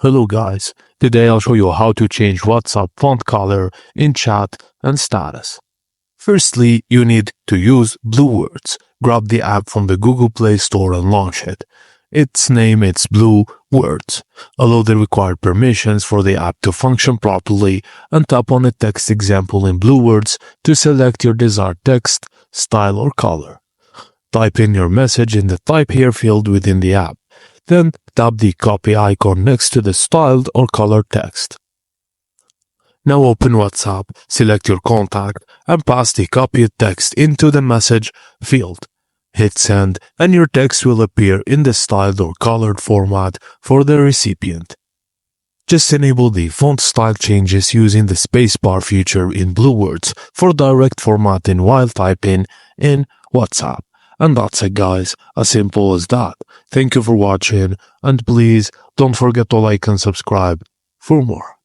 Hello guys, today I'll show you how to change WhatsApp font color in chat and status. Firstly, you need to use Blue Words. Grab the app from the Google Play Store and launch it. Its name is Blue Words. Allow the required permissions for the app to function properly and tap on a text example in Blue Words to select your desired text, style or color. Type in your message in the Type Here field within the app. Then tap the copy icon next to the styled or colored text. Now open WhatsApp, select your contact, and pass the copied text into the message field. Hit send, and your text will appear in the styled or colored format for the recipient. Just enable the font style changes using the spacebar feature in Blue Words for direct formatting while typing in WhatsApp. And that's it guys, as simple as that. Thank you for watching, and please don't forget to like and subscribe for more.